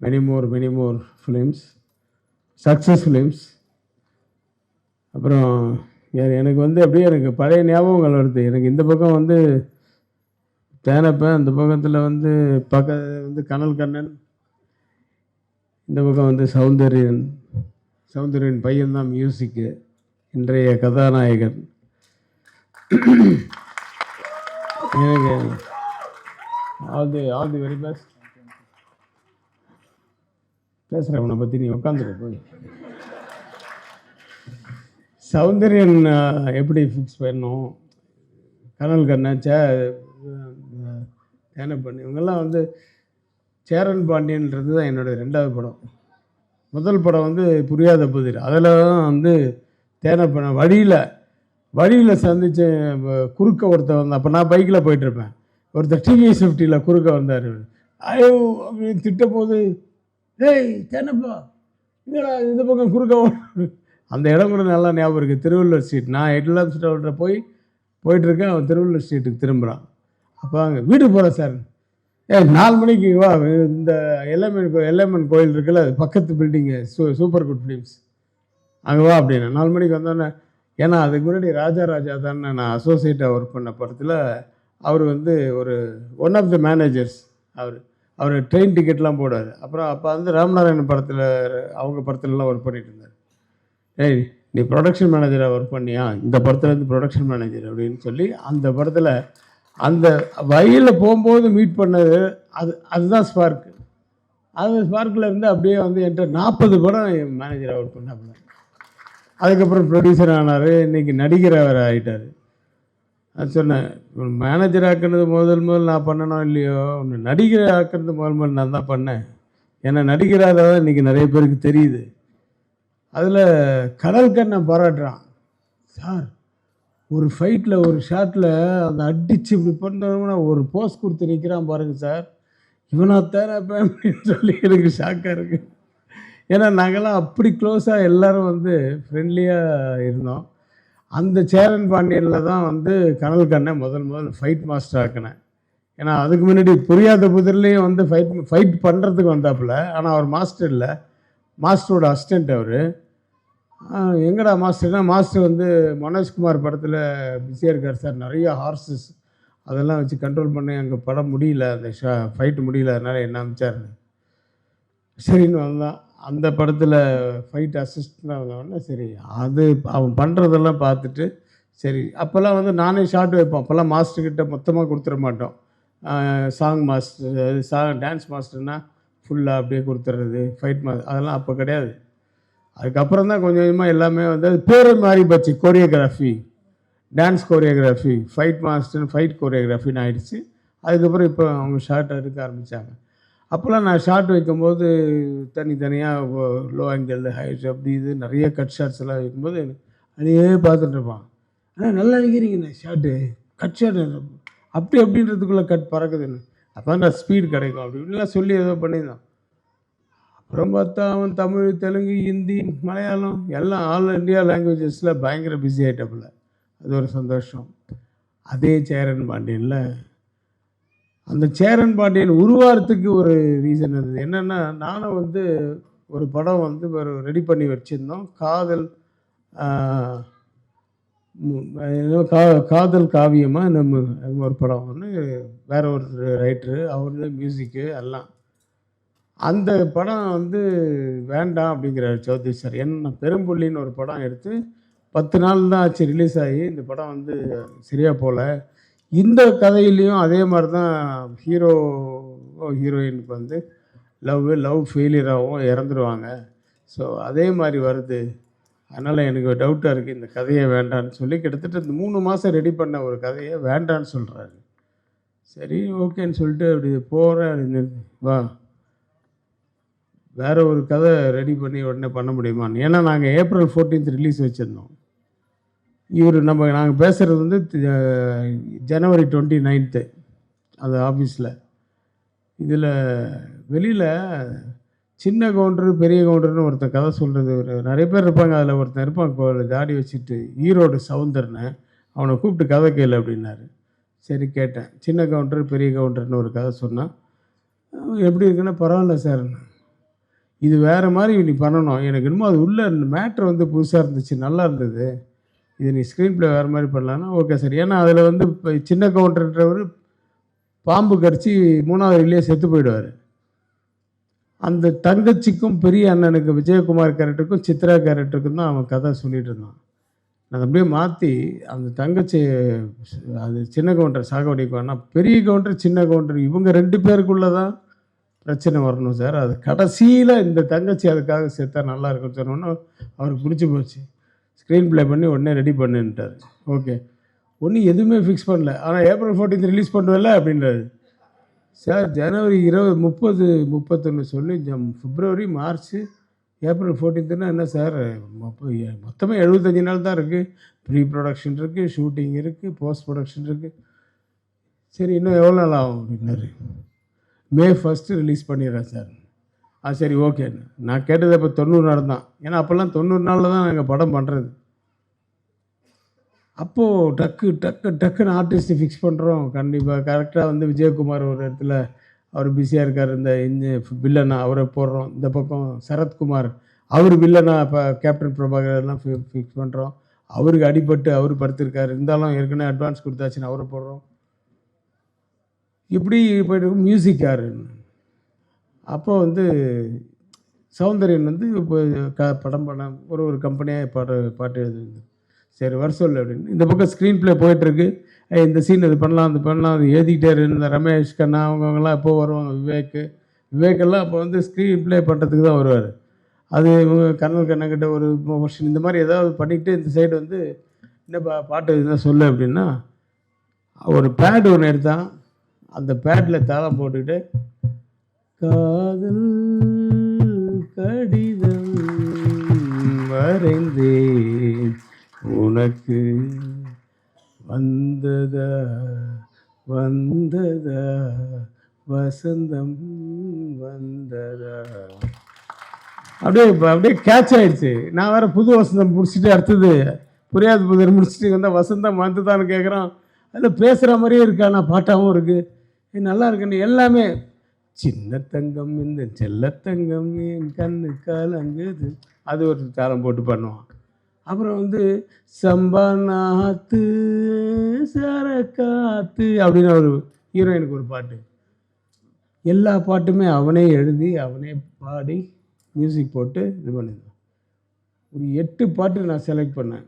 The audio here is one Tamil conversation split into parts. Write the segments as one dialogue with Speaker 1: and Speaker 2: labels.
Speaker 1: Many more films, success films. அப்புறம் எனக்கு வந்து அப்படியே எனக்கு பழைய ஞாபகங்கள் வருது. எனக்கு இந்த பக்கம் வந்து தேனப்பன், அந்த பக்கத்தில் வந்து கனல் கண்ணன், இந்த பக்கம் வந்து சௌந்தர்யன் பையன்தான் மியூசிக்கு, இன்றைய கதாநாயகன். எனக்கு ஆல் தி வெரி பெஸ்ட். பேசுகிறேன் உன்னை பற்றி, நீ உட்காந்துரு போய். சௌந்தர்யன் எப்படி ஃபிக்ஸ் பண்ணோம், கனல் கண்ணன், தேனப்பன், இவங்கெல்லாம் வந்து சேரன் பாண்டியன்றது தான் என்னோடய 2வது படம். முதல் படம் வந்து புரியாத புதிர். அதில் தான் வந்து தேனப்பன் வழியில் சந்தித்த குறுக்க ஒருத்தர் வந்தான். அப்போ நான் பைக்கில் போயிட்டுருப்பேன். ஒருத்தர் டிவிஎஸ் 50 குறுக்க வந்தார். ஐயோ அப்படின்னு திட்டும் போது, ஏய் தேனப்பா இங்கடா இந்த பக்கம் குறுக்க. அந்த இடம் கூட நல்லா ஞாபகம் இருக்குது. திருவள்ளுவர் ஸ்ட்ரீட். நான் எட்லாம் ஸ்ட்ரீட்டில் போயிட்டுருக்கேன். அவன் திருவள்ளுவர் ஸ்ட்ரீட்டுக்கு திரும்புகிறான். அப்போ அங்கே வீட்டுக்கு போகிறேன் சார். 4 மணிக்கு வா, இந்த எல்லைமன் கோயில் இருக்குல்ல, அது பக்கத்து பில்டிங்கு, சூப்பர் குட் ஃபிலிம்ஸ், அங்கே வா அப்படின்னா. 4 மணிக்கு வந்தோன்னே, ஏன்னா அதுக்கு முன்னாடி ராஜா தானே நான் அசோசியேட்டாக ஒர்க் பண்ண படத்தில் அவர் வந்து ஒன் ஆஃப் த மேனேஜர்ஸ். அவர் ட்ரெயின் டிக்கெட்லாம் போடாது. அப்புறம் அப்போ வந்து ராமநாராயணன் படத்தில், அவங்க படத்துலலாம் ஒர்க் பண்ணிட்டு இருந்தார். ஏய் நீ ப்ரொடக்ஷன் மேனேஜராக ஒர்க் பண்ணியா, இந்த படத்துலேருந்து ப்ரொடக்ஷன் மேனேஜர் அப்படின்னு சொல்லி அந்த படத்தில் அந்த வழியில் போகும்போது மீட் பண்ணது அதுதான் ஸ்பார்க்கு. அந்த ஸ்பார்க்கில் இருந்து அப்படியே வந்து என்கிட்ட 40 படம் மேனேஜராக ஒர்க் பண்ணாப்புல. அதுக்கப்புறம் ப்ரொடியூசர் ஆனார். இன்றைக்கி நடிகராக ஆகிட்டார். அது சொன்னேன், மேனேஜர் ஆக்குறது முதல் நான் பண்ணணும் இல்லையோ, ஒன்று நடிகர் ஆக்குறது முதல் நான் தான் பண்ணேன். ஏன்னா நடிகராக தான் இன்றைக்கி நிறைய பேருக்கு தெரியுது. அதில் கனல் கண்ணன் பாராட்டுறான், சார் ஒரு ஃபைட்டில் ஒரு ஷாட்டில் அந்த அடித்து இப்படி பண்ணுறவங்கன்னா ஒரு போஸ் கொடுத்து நிற்கிறான் பாருங்கள் சார், இவனா தேனப்பன் அப்படின்னு சொல்லி எனக்கு ஷாக்காக இருக்குது. ஏன்னா நாங்கள்லாம் அப்படி க்ளோஸாக எல்லோரும் வந்து ஃப்ரெண்ட்லியாக இருந்தோம். அந்த சேரன் பாண்டியனில் தான் வந்து கனல் கண்ணை முதல் ஃபைட் மாஸ்டர் ஆக்கினேன். ஏன்னா அதுக்கு முன்னாடி புரியாத புதிர்லேயும் வந்து ஃபைட் பண்ணுறதுக்கு வந்தாப்புல. ஆனால் அவர் மாஸ்டர் இல்லை, மாஸ்டரோட அசிஸ்டண்ட் அவர். எங்கடா மாஸ்டர்னா, மாஸ்டர் வந்து மனோஜ்குமார் படத்தில் பிஸியாக இருக்கார் சார், நிறைய ஹார்ஸஸ் அதெல்லாம் வச்சு கண்ட்ரோல் பண்ணி அங்கே படம் முடியல, அந்த ஃபைட்டு முடியல, அதனால் என்ன அமைச்சார். சரின்னு வந்தான். அந்த படத்தில் ஃபைட் அசிஸ்டண்டாக வந்தோடனே சரி, அது அவன் பண்ணுறதெல்லாம் பார்த்துட்டு சரி, அப்போல்லாம் வந்து நானே ஷார்ட் வைப்போம். அப்போல்லாம் மாஸ்டர்கிட்ட மொத்தமாக கொடுத்துட மாட்டோம். சாங் மாஸ்டர், டான்ஸ் மாஸ்டர்னால் ஃபுல்லாக அப்படியே கொடுத்துட்றது, ஃபைட் மாஸ்டர் அதெல்லாம் அப்போ கிடையாது. அதுக்கப்புறம் தான் கொஞ்சம் கொஞ்சமாக எல்லாமே வந்து அது பேரே மாறி போச்சு. Choreography, dance choreography, fight master, fight கோரியோகிராஃபின்னு ஆகிடுச்சு. அதுக்கப்புறம் இப்போ அவங்க ஷார்ட் எடுக்க ஆரம்பித்தாங்க. அப்போல்லாம் நான் ஷார்ட் வைக்கும்போது தனித்தனியாக லோ ஆங்கிள், ஹைட், அப்படி இது நிறைய கட் ஷார்ட்ஸ் எல்லாம் வைக்கும்போது அதையே பார்த்துட்டு இருப்பான். ஆனால் நல்லா நிற்கிறீங்கண்ணே ஷார்ட்டு, கட் ஷார்ட் அப்படின்றதுக்குள்ளே கட் பறக்குதுன்னு. அப்போ நான் ஸ்பீடு கிடைக்கும் அப்படி இப்படிலாம் சொல்லி ஏதோ பண்ணியிருந்தான். அப்புறம் பார்த்தா அவன் தமிழ், தெலுங்கு, ஹிந்தி, மலையாளம் எல்லாம் ஆல் இண்டியா லாங்குவேஜஸில் பயங்கர பிஸி ஆகிட்டப்பில்ல. அது ஒரு சந்தோஷம். அதே சேரன் பாண்டியனில் அந்த சேரன் பாண்டியன் உருவாகிறதுக்கு ஒரு ரீசன் இருந்தது. என்னென்னா, நானும் வந்து ஒரு படம் வந்து ரெடி பண்ணி வச்சுருந்தோம். காதல் காவியமாக நம்ம ஒரு படம் ஒன்று, வேற ஒரு ரைட்டரு, அவரு மியூசிக்கு எல்லாம். அந்த படம் வந்து வேண்டாம் அப்படிங்கிறார் சௌத்ரி சார். ஏன்னா பெரும்புள்ளின்னு ஒரு படம் எடுத்து 10 நாள் தான் ஆச்சு ரிலீஸ் ஆகி. இந்த படம் வந்து சரியாக போகல. இந்த கதையிலையும் அதே மாதிரி தான் ஹீரோயினுக்கு வந்து லவ் ஃபெயிலியராகவும் இறந்துருவாங்க. ஸோ அதே மாதிரி வருது. அதனால் எனக்கு டவுட்டாக இருக்குது, இந்த கதையை வேண்டான்னு சொல்லி கிட்டத்தட்ட இந்த 3 மாதம் ரெடி பண்ண ஒரு கதையை வேண்டான்னு சொல்கிறாரு. சரி ஓகேன்னு சொல்லிட்டு அப்படி போகிறேன். வா வேறு ஒரு கதை ரெடி பண்ணி உடனே பண்ண முடியுமான்னு. ஏன்னா நாங்கள் April 14 ரிலீஸ் வச்சுருந்தோம். நாங்கள் பேசுகிறது வந்து January 29 அந்த ஆஃபீஸில். இதில் வெளியில் சின்ன கவுண்டரு பெரிய கவுண்டர்னு ஒருத்தர் கதை சொல்கிறது நிறைய பேர் இருப்பாங்க. அதில் ஒருத்தன் இருப்பான் தாடி வச்சுட்டு, ஈரோடு சவுந்தர்னு, அவனை கூப்பிட்டு கதை கேளு அப்படின்னாரு. சரி கேட்டேன். சின்ன கவுண்டர் பெரிய கவுண்டர்னு ஒரு கதை சொன்னான். எப்படி இருக்குன்னா, பரவாயில்ல சார், இது வேறு மாதிரி நீ பண்ணணும். எனக்கு என்னமோ அது உள்ள மேட்ரு வந்து புதுசாக இருந்துச்சு, நல்லா இருந்தது. இது நீ ஸ்க்ரீன் ப்ளே வேறு மாதிரி பண்ணலான்னா ஓகே சார். ஏன்னா அதில் வந்து இப்போ சின்ன கவுண்டர்ன்றவர் பாம்பு கடிச்சு 3வது ரீல்லே செத்து போயிடுவார். அந்த தங்கச்சிக்கும் பெரிய அண்ணனுக்கு விஜயகுமார் கேரக்டருக்கும் சித்ரா கேரக்டருக்கும் தான் அவன் கதை சொல்லிகிட்டு இருந்தான். நான் அப்படியே மாற்றி அந்த தங்கச்சி அது சின்ன கவுண்டர் சாகடிக்குவான்னா பெரிய கவுண்டர் சின்ன கவுண்டர் இவங்க 2 பேருக்குள்ளே தான் பிரச்சனை வரணும் சார். அது கடைசியில் இந்த தங்கச்சி அதுக்காக சேர்த்தா நல்லா இருக்குன்னு சொன்னோன்னா அவருக்கு பிடிச்சி போச்சு. ஸ்க்ரீன் ப்ளே பண்ணி உடனே ரெடி பண்ணுன்ட்டார். ஓகே, ஒன்றும் எதுவுமே ஃபிக்ஸ் பண்ணல. ஆனால் ஏப்ரல் 14 ரிலீஸ் பண்ணுவேல அப்படின்றாரு. சார் ஜனவரி 20, 30, 31 சொல்லி பிப்ரவரி, மார்ச், ஏப்ரல் 14னா என்ன சார் மொத்தமே 75 நாள் தான் இருக்குது. ப்ரீ ப்ரொடக்ஷன் இருக்குது, ஷூட்டிங் இருக்குது, போஸ்ட் ப்ரொடக்ஷன் இருக்குது. சரி இன்னும் எவ்வளோ நாள் ஆகும் அப்படின்னாரு. மே 1 ரிலீஸ் பண்ணிடுறேன் சார். சரி ஓகே. நான் கேட்டது இப்போ 90 நாள் தான். ஏன்னா அப்போல்லாம் 90 நாளில் தான் நாங்கள் படம் பண்ணுறது. அப்போது டக்குன்னு ஆர்டிஸ்ட்டு ஃபிக்ஸ் பண்ணுறோம். கண்டிப்பாக கரெக்டாக வந்து விஜயகுமார் ஒரு இடத்துல அவர் பிஸியாக இருக்கார். இந்த வில்லனா அவரை போடுறோம். இந்த பக்கம் சரத்குமார் அவர் வில்லனா இப்போ கேப்டன் பிரபாகர் எல்லாம் ஃபிக்ஸ் பண்ணுறோம். அவருக்கு அடிபட்டு அவர் படுத்திருக்காரு. இருந்தாலும் ஏற்கனவே அட்வான்ஸ் கொடுத்தாச்சுன்னு அவரை போடுறோம். இப்படி போய்ட்டு மியூசிக் யார்? அப்போ வந்து சௌந்தர்யன் வந்து இப்போ படம் பண்ண ஒரு கம்பெனியாக பாட்டு எழுதுது. சரி வர சொல்லு அப்படின்னு. இந்த பக்கம் ஸ்க்ரீன் ப்ளே போயிட்டுருக்கு. இந்த சீன் இது பண்ணலாம் அது பண்ணலாம் அது எழுதிக்கிட்டே இருந்த ரமேஷ் கண்ணா அவங்கவுங்களாம் எப்போ வருவாங்க. விவேக்கெல்லாம் அப்போ வந்து ஸ்க்ரீன் ப்ளே பண்ணுறதுக்கு தான் வருவார். அது இவங்க கண்ணல் கண்ணங்கிட்ட ஒரு வருஷன் இந்த மாதிரி ஏதாவது பண்ணிக்கிட்டு இந்த சைடு வந்து என்ன பாட்டு இதுதான் சொல்லு அப்படின்னா ஒரு பேட் ஒன்று எடுத்தான். அந்த பேட்டில் தாளம் போட்டுக்கிட்டு காதல் கடிதம் வரைந்தேன் உனக்கு வந்ததா வசந்தம் வந்ததா அப்படியே கேட்ச் ஆயிடுச்சு. நான் வேறு புது வசந்தம் முடிச்சுட்டு அடுத்தது புரியாத புதிர் முடிச்சுட்டு வந்தால் வசந்தம் வந்துதான்னு கேட்குறான். அதில் பேசுகிற மாதிரியே இருக்கா, நான் பாட்டாகவும் இருக்குது நல்லா இருக்குன்னு எல்லாமே. சின்ன தங்கம் இந்த செல்லத்தங்கம் என் கண்ணு கலங்குது அது ஒரு தாளம் போட்டு பண்ணுவான். அப்புறம் வந்து சம்பா நாத்து சரக்காத்து அப்படின்னு ஒரு ஹீரோயினுக்கு ஒரு பாட்டு. எல்லா பாட்டுமே அவனே எழுதி அவனே பாடி மியூசிக் போட்டு இது பண்ணியிருந்தான். ஒரு 8 பாட்டு நான் செலக்ட் பண்ணேன்.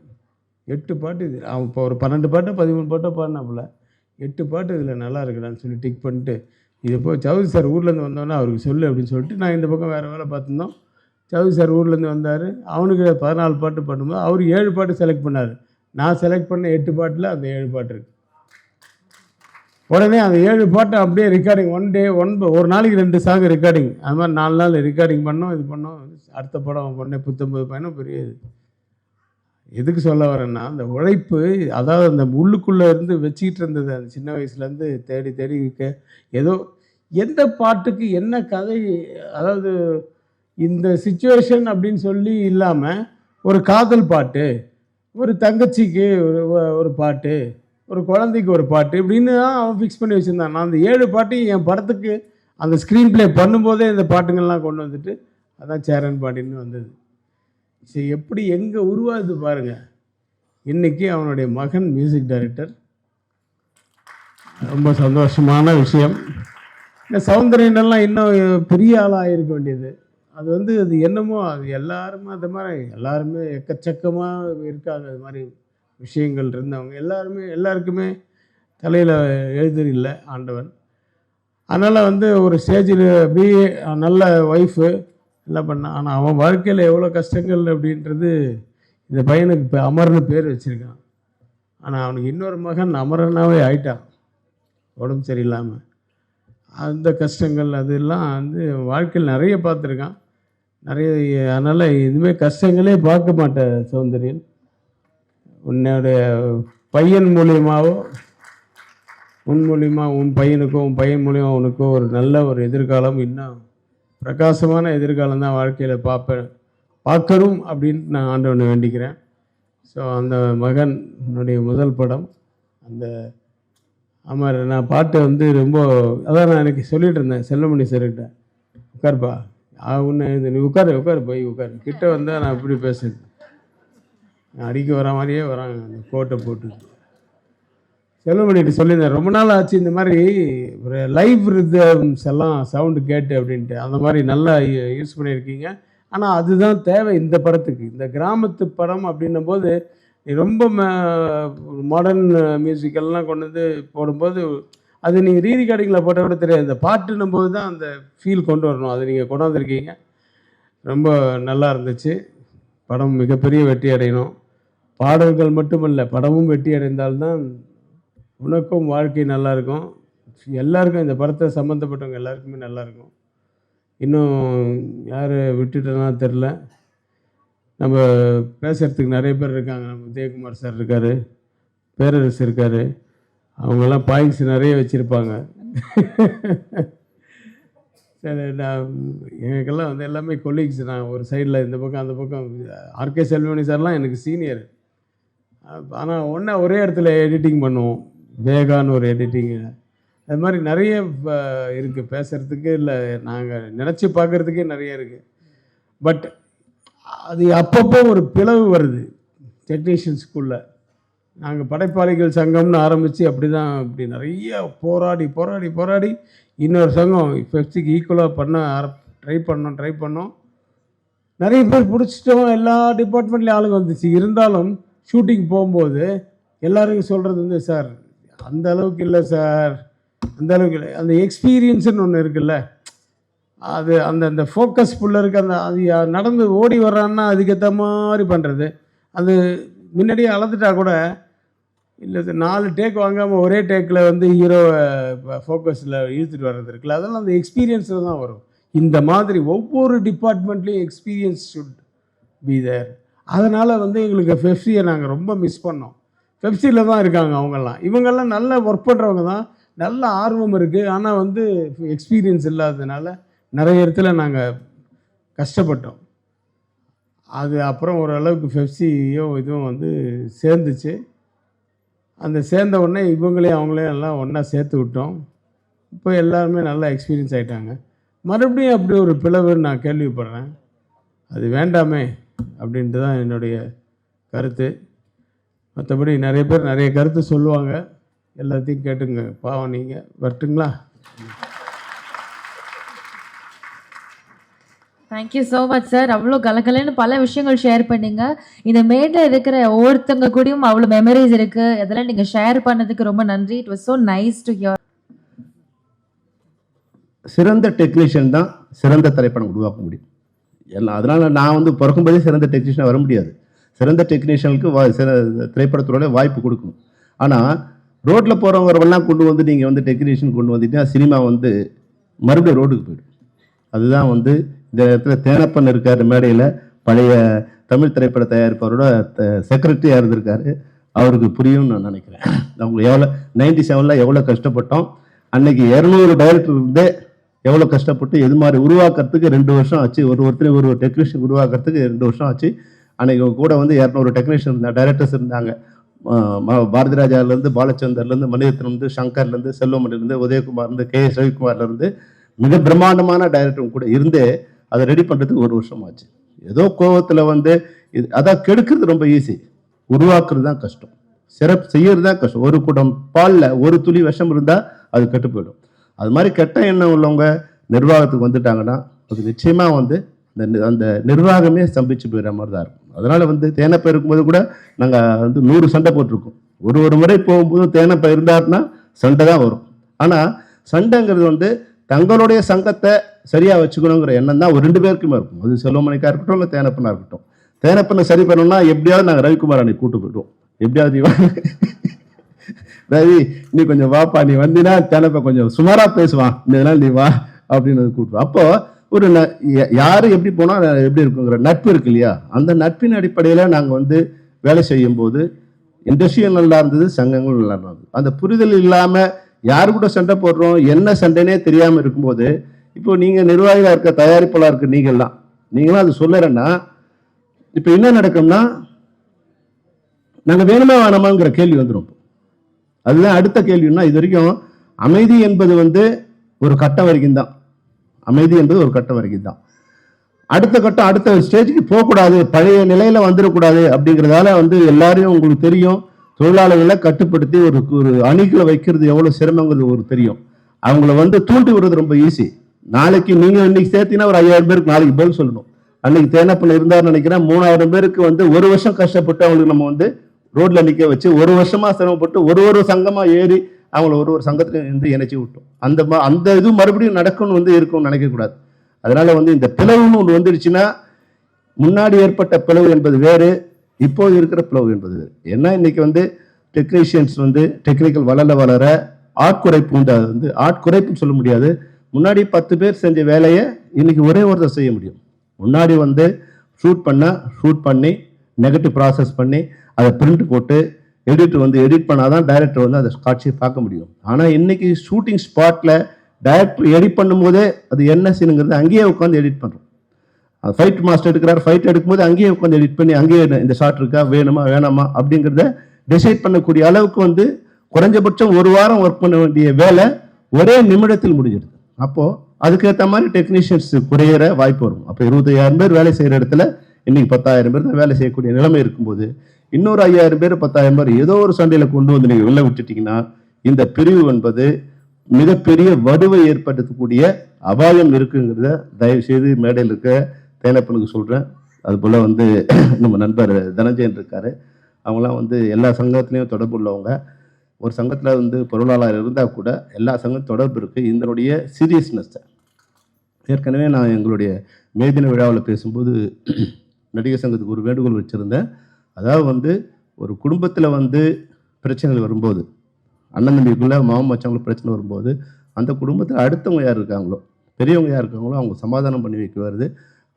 Speaker 1: 8 பாட்டு இது அவன் இப்போ ஒரு 12 பாட்டோ 13 பாட்டோ பாடினாப்புல 8 பாட்டு இதில் நல்லா இருக்குடான்னு சொல்லி டிக் பண்ணிட்டு இது போய் சௌத்ரி சார் ஊர்லேருந்து வந்தோன்னே அவருக்கு சொல்லு அப்படின்னு சொல்லிட்டு நான் இந்த பக்கம் வேறு வேலை பார்த்துருந்தோம். சௌத்ரி சார் ஊர்லேருந்து வந்தார். அவனுக்கு 14 பாட்டு பண்ணும்போது அவர் 7 பாட்டு செலக்ட் பண்ணார். நான் செலக்ட் பண்ண 8 பாட்டில் அந்த 7 பாட்டு இருக்குது. உடனே அந்த 7 பாட்டை அப்படியே ரெக்கார்டிங் ஒரு நாளைக்கு 2 சாங் ரெக்கார்டிங். அது மாதிரி 4 நாள் ரெக்கார்டிங் பண்ணோம். இது பண்ணோம். அடுத்த படம் பண்ண 19 பயணம் பெரிய இது. எதுக்கு சொல்ல வரேன்னா அந்த உழைப்பு அதாவது அந்த உள்ளுக்குள்ளே இருந்து வச்சுக்கிட்டு இருந்தது அந்த சின்ன வயசுலேருந்து தேடி தேடி ஏதோ எந்த பாட்டுக்கு என்ன கதை அதாவது இந்த சிச்சுவேஷன் அப்படின்னு சொல்லி இல்லாமல் ஒரு காதல் பாட்டு ஒரு தங்கச்சிக்கு ஒரு பாட்டு ஒரு குழந்தைக்கு ஒரு பாட்டு இப்படின்னு தான் அவன் ஃபிக்ஸ் பண்ணி வச்சுருந்தான். நான் அந்த 7 பாட்டையும் என் படத்துக்கு அந்த ஸ்க்ரீன் ப்ளே பண்ணும்போதே இந்த பாட்டுங்கள்லாம் கொண்டு வந்துட்டு அதான் சேரன் பாட்டின்னு வந்தது. சரி எப்படி எங்கே உருவாகுது பாருங்கள். இன்றைக்கி அவனுடைய மகன் மியூசிக் டைரக்டர். ரொம்ப சந்தோஷமான விஷயம். இந்த சௌந்தர்யனெல்லாம் இன்னும் பெரிய ஆளாக இருக்க வேண்டியது. அது வந்து அது என்னமோ அது எல்லாருமே அது மாதிரி எல்லாருமே எக்கச்சக்கமாக இருக்காங்க. அது மாதிரி விஷயங்கள் இருந்தவங்க எல்லாருக்குமே தலையில் எழுதில்லை ஆண்டவன். அதனால் வந்து ஒரு ஸ்டேஜில் நல்ல ஒய்ஃபு எல்லாம் பண்ணான். ஆனால் அவன் வாழ்க்கையில் எவ்வளோ கஷ்டங்கள் அப்படின்றது இந்த பையனுக்கு இப்போ அமர்னு பேர் வச்சுருக்கான். ஆனால் அவனுக்கு இன்னொரு மகன் அமரனாகவே ஆயிட்டான் உடம்பு சரியில்லாமல். அந்த கஷ்டங்கள் அதெல்லாம் வந்து வாழ்க்கையில் நிறைய பார்த்துருக்கான் நிறைய. அதனால் இதுமாதிரி கஷ்டங்களே பார்க்க மாட்டேன் சௌந்தர்யன். உன்னுடைய பையன் மூலியமாகவோ உன் மூலியமாக உன் பையனுக்கோ உன் பையன் மூலியமாக உனக்கோ ஒரு நல்ல ஒரு எதிர்காலம் இன்னும் பிரகாசமான எதிர்காலம் தான் வாழ்க்கையில் பார்க்கணும் அப்படின்னு நான் ஆண்டவனை வேண்டிக்கிறேன். ஸோ அந்த மகனுடைய முதல் படம் அந்த நான் பாட்டை வந்து ரொம்ப அதான் நான் எனக்கு சொல்லிகிட்டு இருந்தேன் செல்லமணி சார்கிட்ட. உட்கார்ப்பா உன்னை நீ உட்காரு போய் உட்காரு, கிட்ட வந்தால் நான் இப்படி பேசுறது அடிக்க வர மாதிரியே வராங்க அந்த கோட்டை போட்டு. செல்வமணிட்டு சொல்லியிருந்தேன், ரொம்ப நாள் ஆச்சு இந்த மாதிரி ஒரு லைவ் ரிதம்ஸ் எல்லாம் சவுண்டு கேட்டு அப்படின்ட்டு. அந்த மாதிரி நல்லா யூஸ் பண்ணியிருக்கீங்க. ஆனால் அதுதான் தேவை இந்த படத்துக்கு. இந்த கிராமத்து படம் அப்படின்னும் போது ரொம்ப மாடர்ன் மியூசிக்கெல்லாம் கொண்டு வந்து போடும்போது அது நீங்கள் ரீரிகார்டிங்கில் போட்டால் கூட தெரியாது. இந்த பாட்டுன்னும் போது தான் அந்த ஃபீல் கொண்டு வரணும். அது நீங்கள் கொண்டு வந்திருக்கீங்க. ரொம்ப நல்லா இருந்துச்சு. படம் மிகப்பெரிய வெற்றி அடையணும். பாடல்கள் மட்டுமல்ல, படமும் வெற்றி அடைந்தால்தான் உனக்கும் வாழ்க்கை நல்லாயிருக்கும். எல்லாருக்கும் இந்த படத்தை சம்மந்தப்பட்டவங்க எல்லாருக்குமே நல்லாயிருக்கும். இன்னும் யார் விட்டுட்டேன்னா தெரில. நம்ம பேசுகிறதுக்கு நிறைய பேர் இருக்காங்க. நம்ம உதயகுமார் சார் இருக்கார், பேரரசு இருக்கார். அவங்கெல்லாம் பாயிண்ட்ஸ் நிறைய வச்சுருப்பாங்க. சரி, நான் எனக்கெல்லாம் வந்து எல்லாமே கொலீக்ஸ். நான் ஒரு சைடில் இந்த பக்கம் அந்த பக்கம். ஆர்கே செல்வமணி சார்லாம் எனக்கு சீனியர். ஆனால் ஒரே இடத்துல எடிட்டிங் பண்ணுவோம். வேகான்னு ஒரு எடிட்டிங்கு. அது மாதிரி நிறைய இருக்குது பேசுகிறதுக்கு. இல்லை, நாங்கள் நினச்சி பார்க்குறதுக்கே நிறைய இருக்குது. பட் அது அப்பப்போ ஒரு பிளவு வருது டெக்னீஷியன்ஸ்குள்ளே. நாங்கள் படைப்பாளிகள் சங்கம்னு ஆரம்பித்து அப்படி தான் இப்படி நிறைய போராடி இன்னொரு சங்கம் பெப்சிக்கு ஈக்குவலாக பண்ண ட்ரை பண்ணோம். நிறைய பேர் பிடிச்சிட்டோம். எல்லா டிபார்ட்மெண்ட்லேயும் ஆளுங்க வந்துச்சு. இருந்தாலும் ஷூட்டிங் போகும்போது எல்லாருக்கும் சொல்கிறது வந்து, சார் அந்த அளவுக்கு இல்லை சார், அந்த அளவுக்கு இல்லை. அந்த எக்ஸ்பீரியன்ஸுன்னு ஒன்று இருக்குல்ல, அது அந்த ஃபோக்கஸ் ஃபுல்லாக இருக்குது. அது நடந்து ஓடி வர்றான்னா அதுக்கேற்ற மாதிரி பண்ணுறது. அது முன்னாடியே அளந்துட்டா கூட இல்லை, 4 டேக் வாங்காமல் ஒரே டேக்கில் வந்து ஹீரோவை ஃபோக்கஸில் இழுத்துட்டு வர்றது இருக்குல்ல, அதெல்லாம் அந்த எக்ஸ்பீரியன்ஸில் தான் வரும். இந்த மாதிரி ஒவ்வொரு டிபார்ட்மெண்ட்லேயும் எக்ஸ்பீரியன்ஸ் ஷுட் பி தேர். அதனால் வந்து எங்களுக்கு பெப்சியை நாங்கள் ரொம்ப மிஸ் பண்ணோம். பெப்சியில் தான் இருக்காங்க அவங்கெல்லாம். இவங்கெல்லாம் நல்லா ஒர்க் பண்ணுறவங்க தான், நல்ல ஆர்வம் இருக்குது. ஆனால் வந்து எக்ஸ்பீரியன்ஸ் இல்லாததுனால நிறைய இடத்துல நாங்கள் கஷ்டப்பட்டோம். அது அப்புறம் ஓரளவுக்கு பெப்சியும் இதுவும் வந்து சேர்ந்துச்சு. அந்த சேர்ந்த உடனே இவங்களையும் அவங்களையும் எல்லாம் ஒன்றா சேர்த்து விட்டோம். இப்போ எல்லாருமே நல்லா எக்ஸ்பீரியன்ஸ் ஆகிட்டாங்க. மறுபடியும் அப்படி ஒரு பிளவுன்னு நான் கேள்விப்படுறேன். அது வேண்டாமே அப்படின்ட்டு தான் என்னுடைய கருத்து. மற்றபடி நிறைய பேர் நிறைய கருத்து சொல்லுவாங்க. எல்லாத்தையும் கேட்டுங்க. பாவம் நீங்கள் வரட்டுங்களா?
Speaker 2: Thank you so much sir. அவ்வளோ கலகலன்னு பல விஷயங்கள் ஷேர் பண்ணீங்க. இந்த மேடையில் இருக்கிற ஒவ்வொருத்தங்க கூடயும் அவ்வளோ மெமரிஸ் இருக்குது. அதெல்லாம் நீங்கள் ஷேர் பண்ணதுக்கு ரொம்ப நன்றி. It was so nice to hear.
Speaker 3: சிறந்த டெக்னீஷியன் தான் சிறந்த திரைப்படம் உருவாக்க முடியும். எல்லாம் அதனால் நான் வந்து பிறக்கும்போதே சிறந்த டெக்னீஷியனாக வர முடியாது. சிறந்த டெக்னீஷியனுக்கு திரைப்படத்தோட வாய்ப்பு கொடுக்கணும். ஆனால் ரோட்டில் போகிறவங்கெல்லாம் கொண்டு வந்து நீங்கள் வந்து டெக்னீஷியன் கொண்டு வந்துட்டீங்கன்னா சினிமா வந்து மறுபடியும் ரோடுக்கு போயிடும். அதுதான் வந்து இந்த இடத்துல தேனப்பன் இருக்கார் மேடையில், பழைய தமிழ் திரைப்பட தயாரிப்பாரோட செக்ரட்டரியாக இருந்திருக்காரு. அவருக்கு புரியும்னு நான் நினைக்கிறேன். அவங்க எவ்வளோ 97 எவ்வளோ கஷ்டப்பட்டோம். அன்னைக்கு 200 டைரக்டர் இருந்தே எவ்வளோ கஷ்டப்பட்டு எது மாதிரி உருவாக்குறதுக்கு 2 வருஷம் ஆச்சு. ஒருத்தரையும் ஒரு டெக்னீஷியன் உருவாக்குறதுக்கு 2 வருஷம் ஆச்சு. அன்னைக்கு கூட வந்து 200 டெக்னீஷியன் இருந்தாங்க, டைரக்டர்ஸ் இருந்தாங்க. பாரதி ராஜாலேருந்து, பாலச்சந்தர்லேருந்து, மணிரத்னம்லேருந்து, சங்கர்லேருந்து, செல்வமணிலேருந்து, உதயகுமார்லேருந்து, KS ரவிக்குமார்லேருந்து மிக பிரம்மாண்டமான டைரக்டரும் கூட இருந்தே அதை ரெடி பண்ணுறதுக்கு 1 வருஷம் ஆச்சு. ஏதோ கோவத்தில் வந்து அதான் கெடுக்கிறது ரொம்ப ஈஸி, உருவாக்குறது தான் கஷ்டம், சிறப்பு செய்யறது தான் கஷ்டம். ஒரு குடம் பாலில் ஒரு துளி விஷம் இருந்தால் அது கெட்டு போயிடும். அது மாதிரி கெட்ட எண்ணம் உள்ளவங்க நிர்வாகத்துக்கு வந்துட்டாங்கன்னா அது நிச்சயமாக வந்து அந்த நிர்வாகமே ஸ்தம்பிச்சு போயிடுற மாதிரி தான் இருக்கும். அதனால் வந்து தேனப்பை இருக்கும்போது கூட நாங்கள் வந்து 100 சண்டை போட்டிருக்கோம். ஒரு முறை போகும்போது தேனப்பை இருந்தாருன்னா சண்டை தான் வரும். ஆனால் சண்டைங்கிறது வந்து தங்களுடைய சங்கத்தை சரியாக வச்சுக்கணுங்கிற எண்ணம் தான் ஒரு 2 பேருக்குமே இருக்கும். அது செல்வமணிக்காக இருக்கட்டும், இல்லை தேனப்பனாக இருக்கட்டும். தேனப்பனை சரி பண்ணணும்னா எப்படியாவது நாங்கள் ரவிக்குமார் அன்னைக்கு கூட்டு போயிடுவோம். எப்படியாவது ரவி நீ கொஞ்சம் வாப்பா, நீ வந்தினா தேனப்பை கொஞ்சம் சுமாராக பேசுவான், இந்த இதெல்லாம் நீ வா அப்படின்னு கூப்பிடுவோம். அப்போ ஒரு யாரு எப்படி போனால் எப்படி இருக்குங்கிற நட்பு இருக்கு இல்லையா, அந்த நட்பின் அடிப்படையில் நாங்கள் வந்து வேலை செய்யும் போது இண்டஸ்ட்ரியும் நல்லா இருந்தது, சங்கங்களும் நல்லா இருந்தது. அந்த புரிதல் இல்லாமல் யாரு கூட சண்டை போடுறோம், என்ன சண்டைனே தெரியாமல் இருக்கும்போது, இப்போ நீங்கள் நிர்வாகிகளாக இருக்க, தயாரிப்பாளர் இருக்க நீங்களாம் அது சொல்லறேன்னா இப்போ என்ன நடக்கும்னா நாங்கள் வேணுமா வேணாமாங்கிற கேள்வி வந்துடும். அதுதான் அடுத்த கேள்வின்னா, இது வரைக்கும் அமைதி என்பது வந்து ஒரு கட்டம் வரைக்கும் தான். அமைதி என்பது ஒரு கட்டம் வரைக்கும் தான். அடுத்த கட்டம் அடுத்த ஸ்டேஜுக்கு போகக்கூடாது, பழைய நிலையில வந்துடக்கூடாது அப்படிங்கிறதால வந்து எல்லாரையும் உங்களுக்கு தெரியும், தொழிலாளர்களை கட்டுப்படுத்தி ஒரு ஒரு அணிகளை வைக்கிறது எவ்வளவு சிரமங்கிறது ஒரு தெரியும். அவங்கள வந்து தூண்டி விடுறது ரொம்ப ஈஸி. நாளைக்கு நீங்க இன்னைக்கு சேர்த்தீங்கன்னா ஒரு 5000 பேருக்கு நாளைக்கு பதில் சொல்லணும். அன்னைக்கு தேனப்பன் இருந்தாருன்னு நினைக்கிறேன், 3000 பேருக்கு வந்து ஒரு வருஷம் கஷ்டப்பட்டு அவங்களுக்கு நம்ம வந்து ரோட்ல நிக்க வச்சு ஒரு வருஷமா சிரமப்பட்டு ஒரு சங்கமா ஏறி அவங்கள ஒரு சங்கத்துல இருந்து இணைச்சி விட்டோம். அந்த இது மறுபடியும் நடக்கணும்னு வந்து இருக்கும்னு நினைக்க கூடாது. அதனால வந்து இந்த பிளவுன்னு ஒன்று வந்துடுச்சுன்னா, முன்னாடி ஏற்பட்ட பிளவு என்பது வேறு, இப்போது இருக்கிற பிளவு என்பது வேறு. ஏன்னா இன்னைக்கு வந்து டெக்னீஷியன்ஸ் வந்து டெக்னிக்கல் வளர ஆட்குறைப்பு உண்டு. அது வந்து ஆட்குறைப்புன்னு சொல்ல முடியாது. முன்னாடி 10 பேர் செஞ்ச வேலையை இன்னைக்கு ஒரே ஒருத்தர் செய்ய முடியும். முன்னாடி வந்து ஷூட் பண்ணி நெகட்டிவ் ப்ராசஸ் பண்ணி அதை பிரிண்ட் போட்டு எடிட் பண்ணாதான் டைரக்டர் வந்து அதை காட்சியை பார்க்க முடியும். ஆனால் இன்னைக்கு ஷூட்டிங் ஸ்பாட்ல டைரக்டர் எடிட் பண்ணும்போதே அது என்ன சீனுங்கிறது அங்கேயே உட்காந்து எடிட் பண்ணுறோம். ஃபைட் மாஸ்டர் எடுக்கிறார், ஃபைட் எடுக்கும்போது அங்கேயே உட்காந்து எடிட் பண்ணி அங்கேயே இந்த ஷாட் இருக்கா, வேணாமா அப்படிங்கிறத டிசைட் பண்ணக்கூடிய அளவுக்கு வந்து குறைஞ்சபட்சம் ஒரு வாரம் ஒர்க் பண்ண வேண்டிய வேலை ஒரே நிமிடத்தில் முடிஞ்சிடுது. அப்போ அதுக்கேற்ற மாதிரி டெக்னீஷியன்ஸ் குறையிற வாய்ப்பு வரும். அப்போ 25000 பேர் வேலை செய்யற இடத்துல இன்னைக்கு 10000 பேர் தான் வேலை செய்யக்கூடிய நிலைமை இருக்கும்போது, இன்னொரு 5000 பேர் 10000 பேர் ஏதோ ஒரு சண்டையில கொண்டு வந்து நீங்க வெளில விட்டுட்டீங்கன்னா, இந்த பிரிவு என்பது மிகப்பெரிய வடுவை ஏற்படுத்தக்கூடிய அபாயம் இருக்குங்கிறத தயவு செய்து மேடையில் இருக்க தேனப்பனுக்கு சொல்றேன். அது போல வந்து நம்ம நண்பர் தனஞ்சயன் இருக்காரு, அவங்களாம் வந்து எல்லா சங்கத்திலையும் தொடர்பு உள்ளவங்க. ஒரு சங்கத்தில் வந்து பொருளாளர் இருந்தால் கூட எல்லா சங்கமும் தொடர்பு இருக்குது. இதனுடைய சீரியஸ்னஸ் ஏற்கனவே நான் எங்களுடைய மேதின விழாவில் பேசும்போது நடிகர் சங்கத்துக்கு ஒரு வேண்டுகோள் வச்சுருந்தேன். அதாவது வந்து ஒரு குடும்பத்தில் வந்து பிரச்சனைகள் வரும்போது, அண்ணன் தம்பிக்குள்ளே மாமன் மச்சவங்களுக்கு பிரச்சனை வரும்போது, அந்த குடும்பத்தில் அடுத்தவங்க யார் இருக்காங்களோ, பெரியவங்க யார் இருக்காங்களோ அவங்க சமாதானம் பண்ணி வைக்க வருது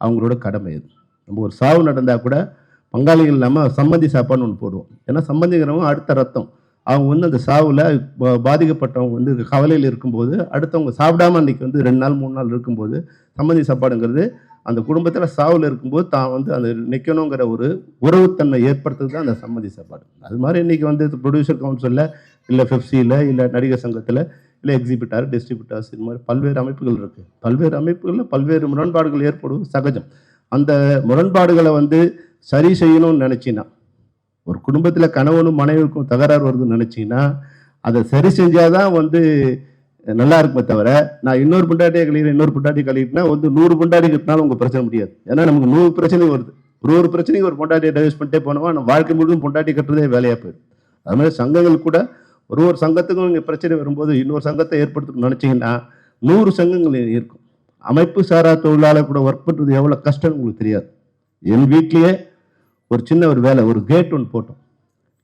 Speaker 3: அவங்களோட கடமை. அது நம்ம ஒரு சாவு நடந்தால் கூட பங்காளிகள் இல்லாமல் சம்மந்தி சாப்பாடுன்னு ஒன்று போடுவோம். ஏன்னா சம்மந்திங்கிறவங்க அடுத்த ரத்தம். அவங்க வந்து அந்த சாவில் பாதிக்கப்பட்டவங்க வந்து கவலையில் இருக்கும்போது, அடுத்தவங்க சாப்பிடாம அன்றைக்கி வந்து 2 நாள் 3 நாள் இருக்கும்போது சம்மந்தி சாப்பாடுங்கிறது அந்த குடும்பத்தில் சாவில் இருக்கும்போது தான் வந்து அந்த நிற்கணுங்கிற ஒரு உறவுத்தன்மை ஏற்படுத்துறது தான் அந்த சம்மந்தி சாப்பாடு. அது மாதிரி இன்றைக்கி வந்து ப்ரொடியூசர் கவுன்சிலில் இல்லை பெப்சியில் இல்லை நடிகர் சங்கத்தில் இல்லை எக்ஸிபிட்டார் டிஸ்ட்ரிபியூட்டர்ஸ் இது மாதிரி பல்வேறு அமைப்புகள் இருக்குது. பல்வேறு அமைப்புகளில் பல்வேறு முரண்பாடுகள் ஏற்படுவது சகஜம். அந்த முரண்பாடுகளை வந்து சரி செய்யணும்னு நினச்சின்னா, ஒரு குடும்பத்தில் கணவனும் மனைவிக்கும் தகராறு வருதுன்னு நினச்சிங்கன்னா அதை சரி செஞ்சாதான் வந்து நல்லா இருக்குமே தவிர, நான் இன்னொரு பொண்டாட்டியை கழிக்கிட்டேன்னா வந்து 100 பொண்டாட்டி கட்டினாலும் உங்கள் பிரச்சனை முடியாது. ஏன்னா நமக்கு 100 பிரச்சனை வருது. ஒரு பிரச்சனைக்கு ஒரு பொண்டாட்டியை டைவர்ஸ் பண்ணிட்டே போனோமா நம்ம வாழ்க்கை முழுவதும் பொண்டாட்டி கட்டுறதே வேலையாக போயிடும். அது மாதிரி சங்கங்கள் கூட ஒரு சங்கத்துக்கும் இங்கே பிரச்சனை வரும்போது இன்னொரு சங்கத்தை ஏற்படுத்தணும்னு நினச்சிங்கன்னா 100 சங்கங்கள் இருக்கும். அமைப்பு சாரா தொழிலாளர் கூட ஒர்க் பண்ணுறது எவ்வளோ கஷ்டம் உங்களுக்கு தெரியாது. என் வீட்லேயே ஒரு சின்ன ஒரு வேலை, ஒரு கேட் ஒன்று போட்டோம்.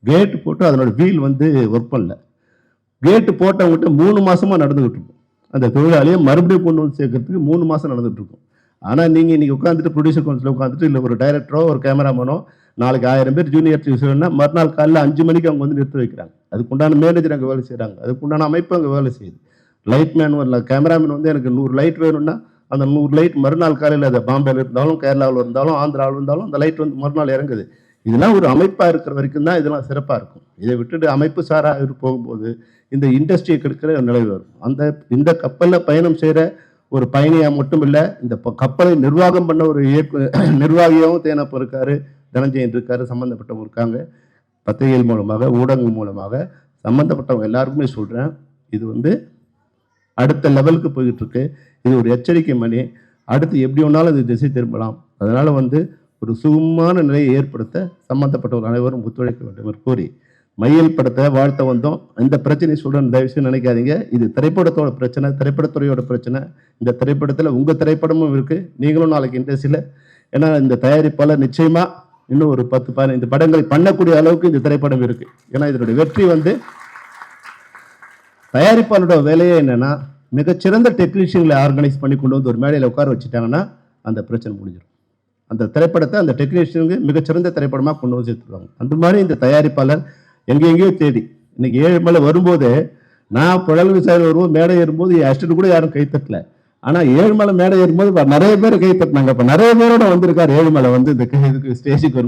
Speaker 3: கேட்டு போட்டு அதனோட வீல் வந்து ஒர்க் பண்ணல. கேட்டு போட்டவங்ககிட்ட 3 மாசமா நடந்துகிட்டு இருக்கும். அந்த தொழிலாளியை மறுபடியும் கொண்டு வந்து சேர்க்கறதுக்கு 3 மாசம் நடந்துட்டு இருக்கும். ஆனால் நீங்கள் இன்னைக்கு உட்காந்துட்டு ப்ரொடியூசர் கவுன்சில் உட்காந்துட்டு இல்லை ஒரு டைரக்டரோ ஒரு கேமராமேனோ நாளைக்கு 1000 பேர் ஜூனியர் வேணும்னா மறுநாள் காலையில் 5 மணிக்கு அவங்க வந்து நிறுத்தி வைக்கிறாங்க. அதுக்குண்டான மேனேஜர் அங்கே வேலை செய்கிறாங்க, அதுக்குண்டான அமைப்பு அங்கே வேலை செய்யுது. லைட் மேன் வரல, கேமராமேன் வந்து எனக்கு 100 லைட் வேணும்னா அந்த 100 லைட் மறுநாள் காலையில் அதை பாம்பேல இருந்தாலும் கேரளாவில் இருந்தாலும் ஆந்திராவில் இருந்தாலும் அந்த லைட் வந்து மறுநாள் இறங்குது. இதெல்லாம் ஒரு அமைப்பாக இருக்கிற வரைக்கும் தான் இதெல்லாம் சிறப்பாக இருக்கும். இதை விட்டுட்டு அமைப்பு சாராக போகும்போது இந்த இண்டஸ்ட்ரியை கெடுக்கிற நிலை வரும். இந்த கப்பலில் பயணம் செய்கிற ஒரு பயணியாக மட்டும் இல்லை, இந்த கப்பலை நிர்வாகம் பண்ண ஒரு நிர்வாகியாகவும் தேனப்ப இருக்காரு, தனஞ்சயன் இருக்காரு, சம்மந்தப்பட்டவங்க இருக்காங்க. பத்திரிகைகள் மூலமாக ஊடகங்கள் மூலமாக சம்மந்தப்பட்டவங்க எல்லாருக்குமே சொல்கிறேன், இது வந்து அடுத்த லெவலுக்கு போய்கிட்டு இருக்கு. இது ஒரு எச்சரிக்கை மணி. அடுத்து எப்படி ஒன்றாலும் இது திசை திரும்பலாம். அதனால் வந்து ஒரு சுகமான நிலையை ஏற்படுத்த சம்மந்தப்பட்டவர்கள் அனைவரும் ஒத்துழைக்க வேண்டும் என்று கூறி மையல் படத்தை வாழ்த்த வந்தோம். இந்த பிரச்சனை சொல்கிறேன், தயவுசெய்து நினைக்காதீங்க. இது திரைப்படத்தோட பிரச்சனை, திரைப்படத்துறையோட பிரச்சனை. இந்த திரைப்படத்தில் உங்கள் திரைப்படமும் இருக்குது, நீங்களும் நாளைக்கு இண்டஸ்ட்ரியில். ஏன்னா இந்த தயாரிப்பாளர் நிச்சயமாக இன்னும் ஒரு 10-15 படங்களை பண்ணக்கூடிய அளவுக்கு இந்த திரைப்படம் இருக்குது. ஏன்னா இதனுடைய வெற்றி வந்து தயாரிப்பாளரோட வேலையே என்னென்னா மிகச்சிறந்த டெக்னீஷியன்களை ஆர்கனைஸ் பண்ணி கொண்டு வந்து ஒரு மேடையில் உட்கார வச்சுட்டாங்கன்னா அந்த பிரச்சனை முடிஞ்சிடும். அந்த திரைப்படத்தை அந்த டெக்னீஷியனுக்கு மிகச்சிறந்த திரைப்படமாக கொண்டு வந்து சேர்த்துருவாங்க. அந்த மாதிரி இந்த தயாரிப்பாளர் எங்கெங்கேயோ தேடி இன்னைக்கு ஏழுமலை வரும்போது, நான் புழல் விசாரணை வரும்போது மேடை ஏறும்போது அசிஸ்டன்ட் கூட யாரும் கைத்தட்டல. ஆனால் ஏழுமலை மேடை ஏறும்போது நிறைய பேர் கைத்தட்டினாங்க. இப்போ நிறைய பேரோட வந்திருக்காரு ஏழுமலை வந்து இந்த இதுக்கு ஸ்டேஜுக்கு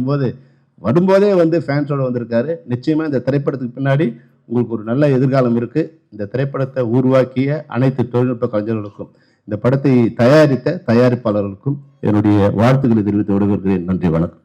Speaker 3: வரும்போதே வந்து ஃபேன்ஸோட வந்திருக்காரு. நிச்சயமாக இந்த திரைப்படத்துக்கு பின்னாடி உங்களுக்கு ஒரு நல்ல எதிர்காலம் இருக்குது. இந்த திரைப்படத்தை உருவாக்கிய அனைத்து தொழில்நுட்ப கலைஞர்களுக்கும் இந்த படத்தை தயாரித்த தயாரிப்பாளர்களுக்கும் என்னுடைய வாழ்த்துக்களை தெரிவித்து விடுகிறேன். நன்றி, வணக்கம்.